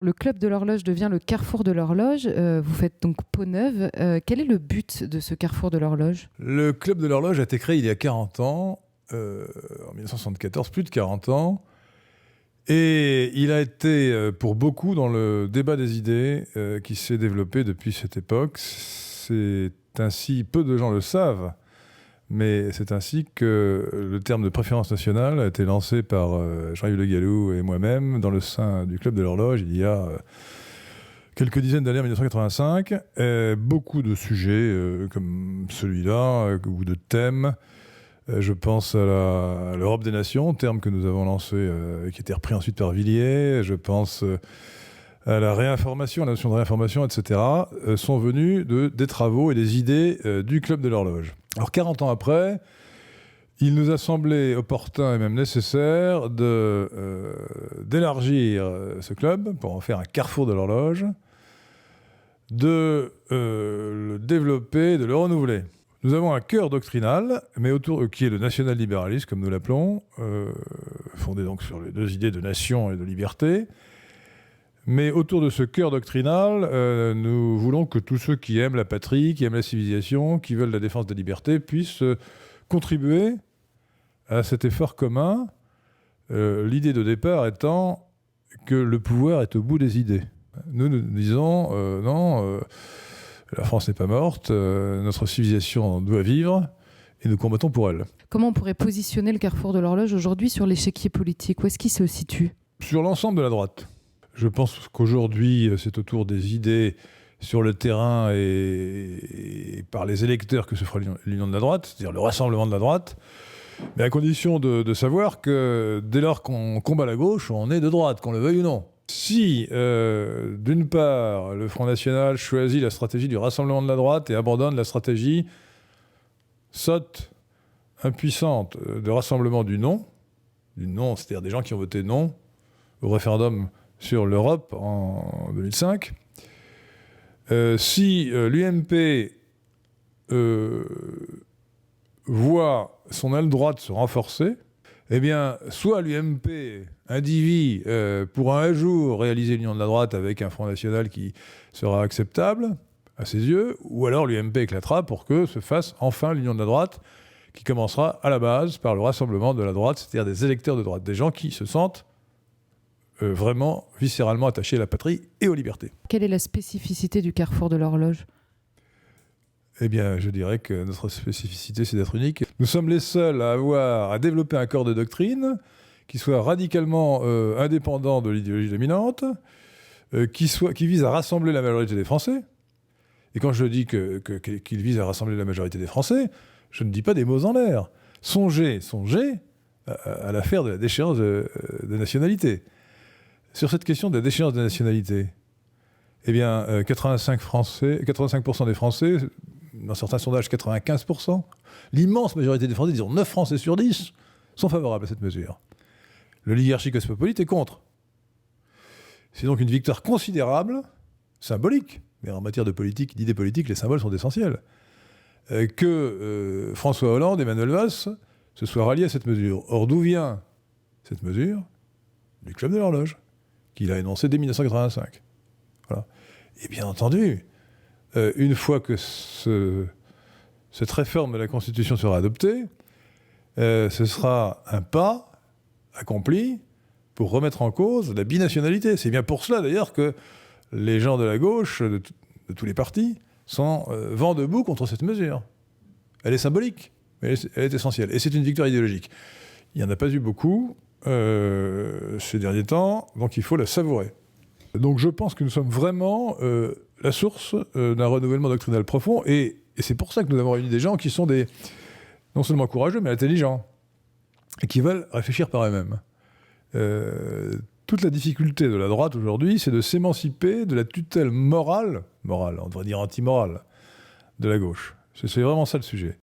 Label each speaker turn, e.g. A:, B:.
A: Le club de l'horloge devient le carrefour de l'horloge. Vous faites donc peau neuve. Quel est le but de ce carrefour de l'horloge ?
B: Le club de l'horloge a été créé il y a 40 ans, en 1974, plus de 40 ans. Et il a été, pour beaucoup, dans le débat des idées qui s'est développé depuis cette époque. C'est ainsi, peu de gens le savent, mais c'est ainsi que le terme de préférence nationale a été lancé par Jean-Yves Le Gallou et moi-même dans le sein du Club de l'Horloge il y a quelques dizaines d'années, en 1985. Beaucoup de sujets comme celui-là, ou de thèmes. Je pense à l'Europe des nations, terme que nous avons lancé et qui a été repris ensuite par Villiers. Je pense à la réinformation, la notion de réinformation, etc., sont venus des travaux et des idées du Club de l'Horloge. Alors 40 ans après, il nous a semblé opportun et même nécessaire d'élargir ce club pour en faire un carrefour de l'horloge, de le développer, de le renouveler. Nous avons un cœur doctrinal, mais qui est le national-libéralisme, comme nous l'appelons, fondé donc sur les deux idées de nation et de liberté. Mais autour de ce cœur doctrinal, nous voulons que tous ceux qui aiment la patrie, qui aiment la civilisation, qui veulent la défense des libertés, puissent contribuer à cet effort commun. L'idée de départ étant que le pouvoir est au bout des idées. Nous disons, non, la France n'est pas morte, notre civilisation doit vivre, et nous combattons pour elle.
A: Comment on pourrait positionner le carrefour de l'horloge aujourd'hui sur l'échiquier politique ? Où est-ce qu'il se situe ?
B: Sur l'ensemble de la droite. Je pense qu'aujourd'hui, c'est autour des idées sur le terrain et par les électeurs que se fera l'union de la droite, c'est-à-dire le rassemblement de la droite, mais à condition de savoir que dès lors qu'on combat la gauche, on est de droite, qu'on le veuille ou non. Si, d'une part, le Front National choisit la stratégie du rassemblement de la droite et abandonne la stratégie sotte, impuissante, de rassemblement du non, c'est-à-dire des gens qui ont voté non au référendum sur l'Europe en 2005, si l'UMP voit son aile droite se renforcer, eh bien, soit l'UMP indique pour un jour réaliser l'union de la droite avec un Front National qui sera acceptable à ses yeux, ou alors l'UMP éclatera pour que se fasse enfin l'union de la droite, qui commencera à la base par le rassemblement de la droite, c'est-à-dire des électeurs de droite, des gens qui se sentent vraiment viscéralement attachés à la patrie et aux libertés.
A: Quelle est la spécificité du carrefour de l'horloge ?
B: Eh bien, je dirais que notre spécificité, c'est d'être unique. Nous sommes les seuls à développer un corps de doctrine qui soit radicalement indépendant de l'idéologie dominante, qui vise à rassembler la majorité des Français. Et quand je dis qu'il vise à rassembler la majorité des Français, je ne dis pas des mots en l'air. Songez à l'affaire de la déchéance de nationalité. Sur cette question de la déchéance de nationalité, eh bien, 85% des Français, dans certains sondages 95%, l'immense majorité des Français, disons 9 Français sur 10, sont favorables à cette mesure. L'oligarchie cosmopolite est contre. C'est donc une victoire considérable, symbolique, mais en matière de politique, d'idées politiques, les symboles sont essentiels, que François Hollande et Manuel Valls se soient ralliés à cette mesure. Or, d'où vient cette mesure ? Du Club de l'Horloge, qu'il a énoncé dès 1985. Voilà. Et bien entendu, une fois que cette réforme de la Constitution sera adoptée, ce sera un pas accompli pour remettre en cause la binationalité. C'est bien pour cela d'ailleurs que les gens de la gauche, de tous les partis, sont vent debout contre cette mesure. Elle est symbolique, mais elle est essentielle. Et c'est une victoire idéologique. Il n'y en a pas eu beaucoup ces derniers temps, donc il faut la savourer. Donc je pense que nous sommes vraiment la source d'un renouvellement doctrinal profond, et c'est pour ça que nous avons réuni des gens qui sont non seulement courageux, mais intelligents, et qui veulent réfléchir par eux-mêmes. Toute la difficulté de la droite aujourd'hui, c'est de s'émanciper de la tutelle morale, on devrait dire anti-morale, de la gauche. C'est vraiment ça le sujet.